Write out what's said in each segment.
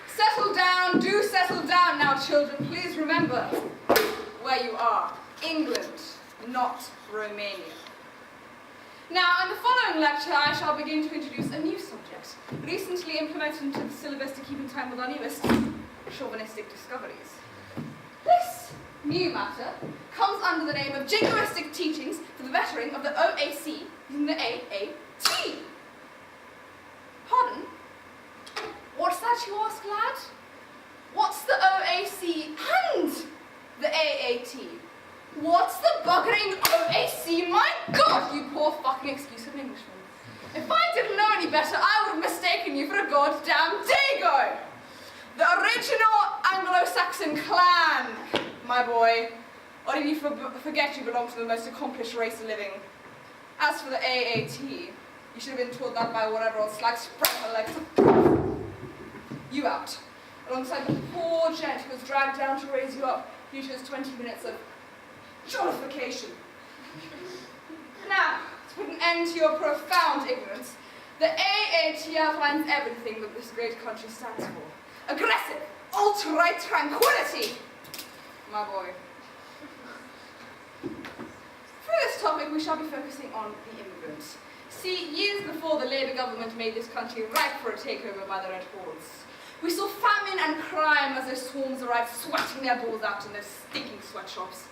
Settle down, do settle down now, children. Please remember where you are. England, not Romania. Now, in the following lecture, I shall begin to introduce a new subject, recently implemented into the syllabus to keep in time with our newest chauvinistic discoveries. This new matter comes under the name of Jingoistic Teachings for the Bettering of the OAC using the AAT. Pardon? What's that, you ask, lad? What's the OAC and the AAT? What's the buggering OAC? My God, you poor fucking excuse of an Englishman. If I didn't know any better, I would have mistaken you for a goddamn Dago. The original Anglo-Saxon clan, my boy. Or did you forget you belong to the most accomplished race living? As for the AAT, you should have been taught that by whatever old slag sprang legs. You out, alongside the poor gent who was dragged down to raise you up due to his 20 minutes of jollification. Now, to put an end to your profound ignorance, the AAT outlines everything that this great country stands for. Aggressive, alt-right tranquility, my boy. For this topic, we shall be focusing on the immigrants. See, years before the Labour government made this country ripe for a takeover by the Red Hordes, we saw famine and crime as their swarms arrived sweating their balls out in their stinking sweatshops.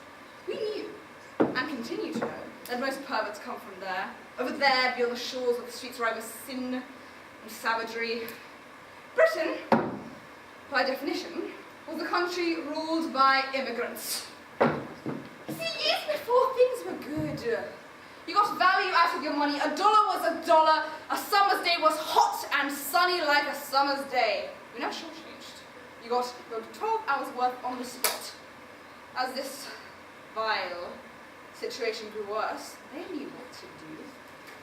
We knew, and continue to know, that most perverts come from there. Over there, beyond the shores of the streets where I was sin and savagery. Britain, by definition, was a country ruled by immigrants. See, years before things were good. You got value out of your money. $1 was $1. A summer's day was hot and sunny like a summer's day. We now shortchanged. You got your 12 hours worth on the spot. As this vile situation grew worse, they knew what to do.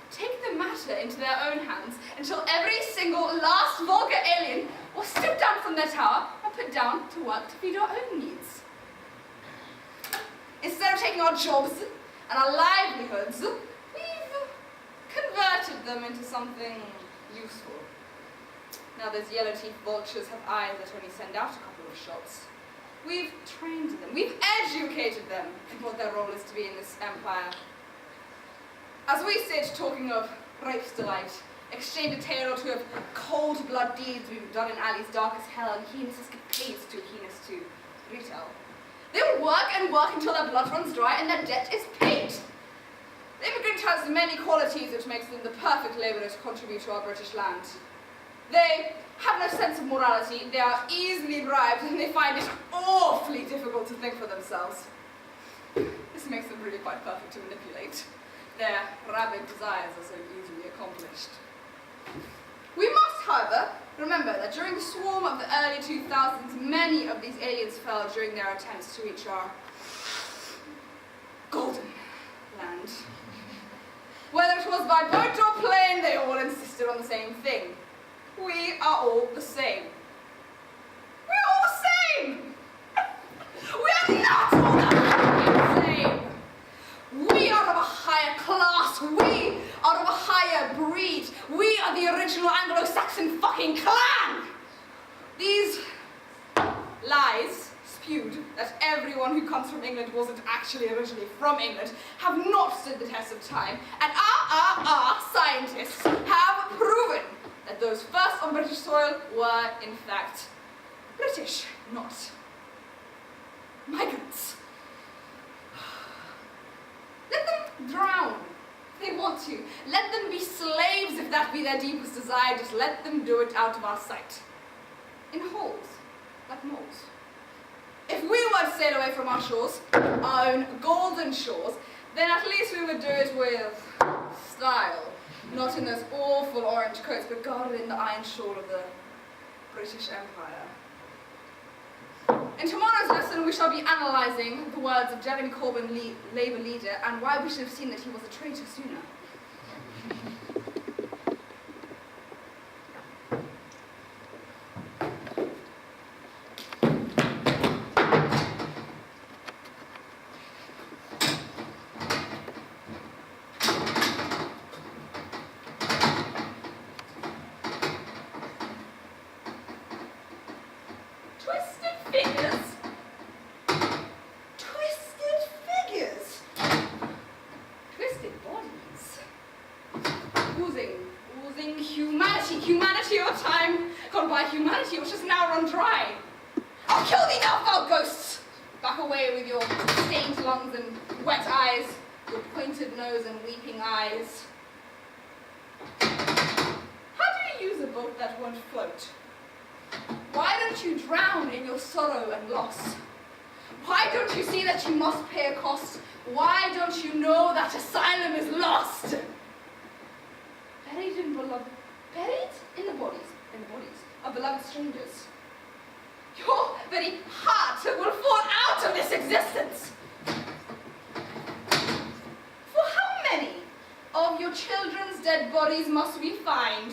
Take the matter into their own hands until every single last vulgar alien was stripped down from their tower and put down to work to feed our own needs. Instead of taking our jobs and our livelihoods, we've converted them into something useful. Now those yellow-teeth vultures have eyes that only send out a couple of shots. We've trained them, we've educated them in what their role is to be in this empire. As we sit talking of rape's delight, exchange a tale or two of cold blood deeds we've done in Ali's darkest hell and heinous escapades too heinous to retell, they will work and work until their blood runs dry and their debt is paid. The immigrant has many qualities which makes them the perfect labourer to contribute to our British land. They have no sense of morality, they are easily bribed, and they find it awfully difficult to think for themselves. This makes them really quite perfect to manipulate. Their rabid desires are so easily accomplished. We must, however, remember that during the swarm of the early 2000s, many of these aliens fell during their attempts to reach our golden land. Whether it was by boat or plane, they all insisted on the same thing. We are all the same. We're all the same! We are not all the same! We are of a higher class. We are of a higher breed. We are the original Anglo-Saxon fucking clan! These lies spewed that everyone who comes from England wasn't actually originally from England have not stood the test of time, and our scientists have proven that those first on British soil were, in fact, British, not migrants. Let them drown if they want to. Let them be slaves if that be their deepest desire. Just let them do it out of our sight. In holes, like moles. If we were to sail away from our shores, our own golden shores, then at least we would do it with style. Not in those awful orange coats, but guarded in the iron shawl of the British Empire. In tomorrow's lesson, we shall be analysing the words of Jeremy Corbyn, Labour leader, and why we should have seen that he was a traitor sooner. humanity, your time gone by, humanity which has now run dry. I'll kill thee now, foul ghosts! Back away with your stained lungs and wet eyes, your pointed nose and weeping eyes. How do you use a boat that won't float? Why don't you drown in your sorrow and loss? Why don't you see that you must pay a cost? Why don't you know that asylum is lost? Buried in the bodies of beloved strangers. Your very heart will fall out of this existence. For how many of your children's dead bodies must we find